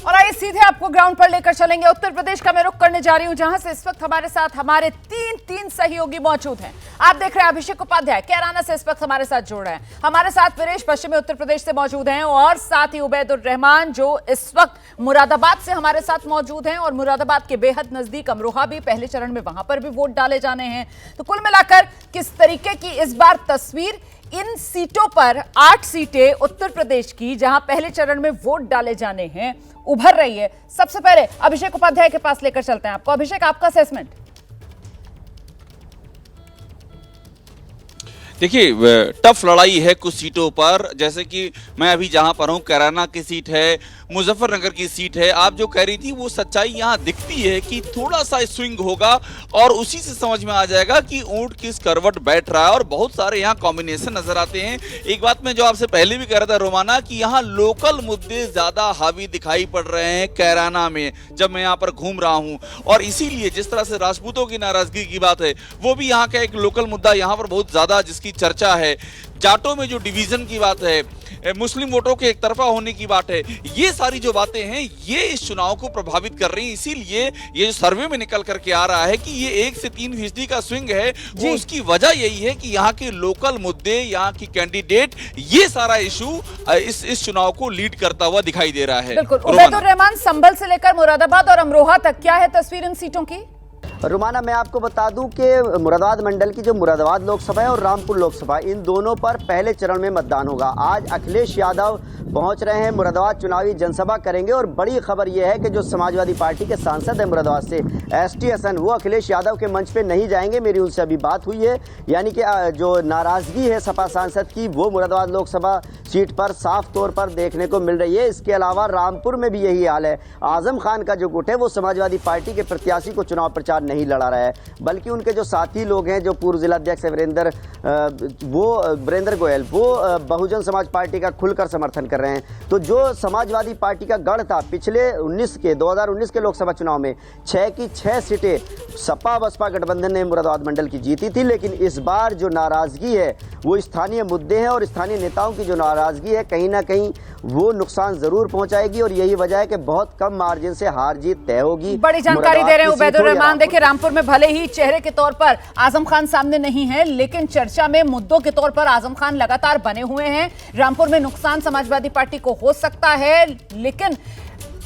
और आइए सीधे आपको ग्राउंड पर लेकर चलेंगे। उत्तर प्रदेश का मैं रुख करने जा रही हूं, जहां से इस वक्त हमारे साथ हमारे तीन सहयोगी मौजूद हैं। आप देख रहे हैं अभिषेक उपाध्याय कैराना से इस वक्त हमारे साथ जुड़ रहे हैं। हमारे साथ वीरेश पश्चिमी उत्तर प्रदेश से मौजूद हैं और साथ ही उबैदुर रहमान जो इस वक्त मुरादाबाद से हमारे साथ मौजूद हैं और मुरादाबाद के बेहद नजदीक अमरोहा भी, पहले चरण में वहां पर भी वोट डाले जाने हैं। तो कुल मिलाकर किस तरीके की इस बार तस्वीर इन सीटों पर 8 सीटें उत्तर प्रदेश की जहां पहले चरण में वोट डाले जाने हैं उभर रही है। सबसे पहले अभिषेक उपाध्याय के पास लेकर चलते हैं आपको। अभिषेक, आपका असेसमेंट। देखिए, टफ लड़ाई है कुछ सीटों पर, जैसे कि मैं अभी जहां पर हूं कैराना की सीट है, मुजफ्फरनगर की सीट है। आप जो कह रही थी वो सच्चाई यहां दिखती है कि थोड़ा सा स्विंग होगा और उसी से समझ में आ जाएगा कि ऊंट किस करवट बैठ रहा है और बहुत सारे यहां कॉम्बिनेशन नजर आते हैं। एक बात मैं जो आपसे पहले भी कह रहा था रोमाना, कि यहां लोकल मुद्दे ज्यादा हावी दिखाई पड़ रहे हैं कैराना में जब मैं यहां पर घूम रहा हूं, और इसीलिए जिस तरह से राजपूतों की नाराजगी की बात है वो भी यहाँ का एक लोकल मुद्दा यहाँ पर बहुत ज्यादा जिसकी चर्चा है। जाटों में जो डिवीजन की बात है, मुस्लिम वोटों के एक तरफा होने की बात है, ये सारी जो बातें हैं ये इस चुनाव को प्रभावित कर रही हैं। इसीलिए ये जो सर्वे में निकल करके आ रहा है कि ये 1 से 3% का स्विंग है, वो उसकी वजह यही है कि यहाँ के लोकल मुद्दे, यहाँ की कैंडिडेट, ये सारा इशू इस चुनाव को लीड करता हुआ दिखाई दे रहा है। बिल्कुल। उबैदुर रहमान, संभल से लेकर मुरादाबाद और अमरोहा तक क्या है तस्वीर इन सीटों की? रुमाना, मैं आपको बता दूं कि मुरादाबाद मंडल की जो मुरादाबाद लोकसभा है और रामपुर लोकसभा, इन दोनों पर पहले चरण में मतदान होगा। आज अखिलेश यादव पहुंच रहे हैं, मुरादाबाद चुनावी जनसभा करेंगे और बड़ी खबर यह है कि जो समाजवादी पार्टी के सांसद हैं मुरादाबाद से, एसटी हसन, वो अखिलेश यादव के मंच पे नहीं जाएंगे। मेरी उनसे अभी बात हुई है, यानी कि जो नाराजगी है सपा सांसद की वो मुरादाबाद लोकसभा सीट पर साफ तौर पर देखने को मिल रही है। इसके अलावा रामपुर में भी यही हाल है। आजम खान का जो गुट है वो समाजवादी पार्टी के प्रत्याशी को चुनाव प्रचार नहीं लड़ा रहा है, बल्कि उनके जो साथी लोग हैं, जो पूर्व जिलाध्यक्ष वीरेंद्र गोयल, वो बहुजन समाज पार्टी का खुलकर समर्थन कर रहे हैं। तो जो समाजवादी पार्टी का गढ़ था पिछले 2019 के लोकसभा चुनाव में 6 की 6 सीटें सपा बसपा गठबंधन ने मुरादाबाद मंडल की जीती थी, लेकिन इस बार जो नाराजगी है वो स्थानीय मुद्दे हैं और स्थानीय नेताओं की जो नाराजगी है कहीं ना कहीं वो नुकसान जरूर पहुंचाएगी और यही वजह है कि बहुत कम मार्जिन से हार जीत तय होगी। बड़ी जानकारी दे रहे हैं उबैदुर रहमान। देखिए, रामपुर में भले ही चेहरे के तौर पर आजम खान सामने नहीं है, लेकिन चर्चा में मुद्दों के तौर पर आजम खान लगातार बने हुए हैं। रामपुर में नुकसान समाजवादी पार्टी को हो सकता है, लेकिन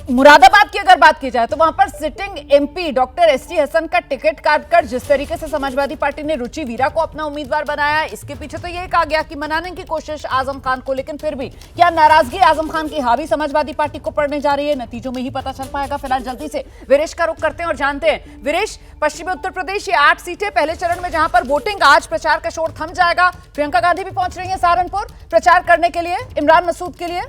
मुरादाबाद की अगर बात की जाए तो वहां पर sitting MP doctor ST Hasan का टिकट काटकर जिस तरीके से समाजवादी पार्टी ने रुचि वीरा को अपना उम्मीदवार बनाया, इसके पीछे तो ये कहा गया कि मनाने की कोशिश आजम खान को, लेकिन फिर भी क्या नाराजगी आजम खान की हावी समाजवादी पार्टी को पड़ने जा रही है? नतीजों में ही पता चल पाएगा। फिलहाल जल्दी से वीरेश का रुख करते हैं और जानते हैं। वीरेश, पश्चिमी उत्तर प्रदेश, ये 8 सीटें पहले चरण में जहां पर वोटिंग, आज प्रचार का शोर थम जाएगा। प्रियंका गांधी भी पहुंच रही है सहारनपुर प्रचार करने के लिए इमरान मसूद के लिए।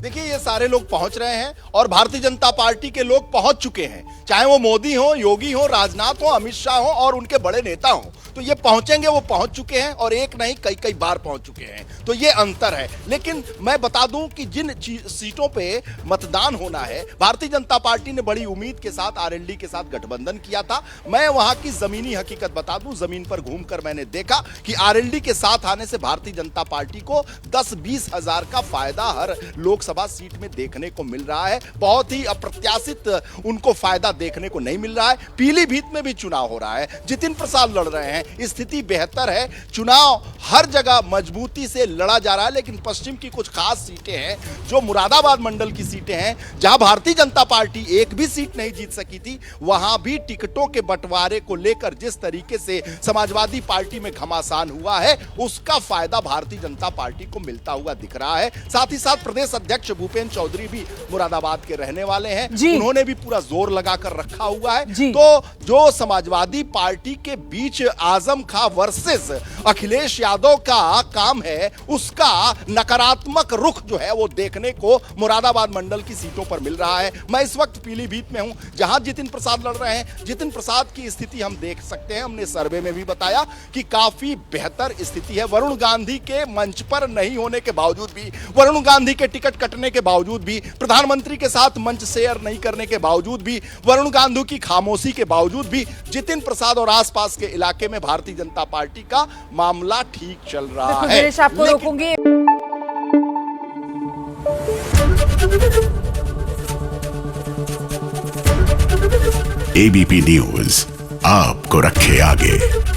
देखिए, ये सारे लोग पहुंच रहे हैं और भारतीय जनता पार्टी के लोग पहुंच चुके हैं, चाहे वो मोदी हो, योगी हो, राजनाथ हो, अमित शाह हो और उनके बड़े नेता हो। तो ये पहुंचेंगे, वो पहुंच चुके हैं और एक नहीं कई बार पहुंच चुके हैं। तो ये अंतर है। लेकिन मैं बता दूं कि जिन सीटों पे मतदान होना है, भारतीय जनता पार्टी ने बड़ी उम्मीद के साथ आरएलडी के साथ गठबंधन किया था। मैं वहां की जमीनी हकीकत बता दूं, जमीन पर घूमकर मैंने देखा कि आरएलडी के साथ आने से भारतीय जनता पार्टी को 10-20 हजार का फायदा हर लोकसभा सीट में देखने को मिल रहा है। बहुत ही अप्रत्याशित उनको फायदा देखने को नहीं मिल रहा है। पीलीभीत में भी चुनाव हो रहा है, जितिन प्रसाद लड़ रहे हैं, स्थिति बेहतर है। चुनाव हर जगह मजबूती से लड़ा जा रहा है, लेकिन पश्चिम की कुछ खास सीटें हैं, जो मुरादाबाद मंडल की सीटें हैं, जहां भारतीय जनता पार्टी एक भी सीट नहीं जीत सकी थी, वहां भी टिकटों के बंटवारे को लेकर जिस तरीके से समाजवादी पार्टी में घमासान हुआ है, उसका फायदा भारतीय जनता पार्टी को मिलता हुआ दिख रहा है। साथ ही साथ प्रदेश अध्यक्ष भूपेंद्र चौधरी भी मुरादाबाद के रहने वाले हैं, उन्होंने भी पूरा जोर लगाकर रखा हुआ है। तो जो समाजवादी पार्टी के बीच आजम खां वर्सेस अखिलेश यादव का काम है, उसका नकारात्मक रुख जो है वो देखने को मुरादाबाद मंडल की सीटों पर मिल रहा है। मैं इस वक्त पीलीभीत में हूं, जहां जितिन प्रसाद लड़ रहे हैं। जितिन प्रसाद की स्थिति हम देख सकते हैं, हमने सर्वे में भी बताया कि काफी बेहतर स्थिति है। वरुण गांधी के मंच पर नहीं होने के बावजूद भी, वरुण गांधी के टिकट कटने के बावजूद भी, प्रधानमंत्री के साथ मंच शेयर नहीं करने के बावजूद भी, वरुण गांधी की खामोशी के बावजूद भी जितिन प्रसाद और आसपास के इलाके में भारतीय जनता पार्टी का मामला ठीक चल रहा है। आपको रोकूंगी। एबीपी न्यूज आपको रखे आगे।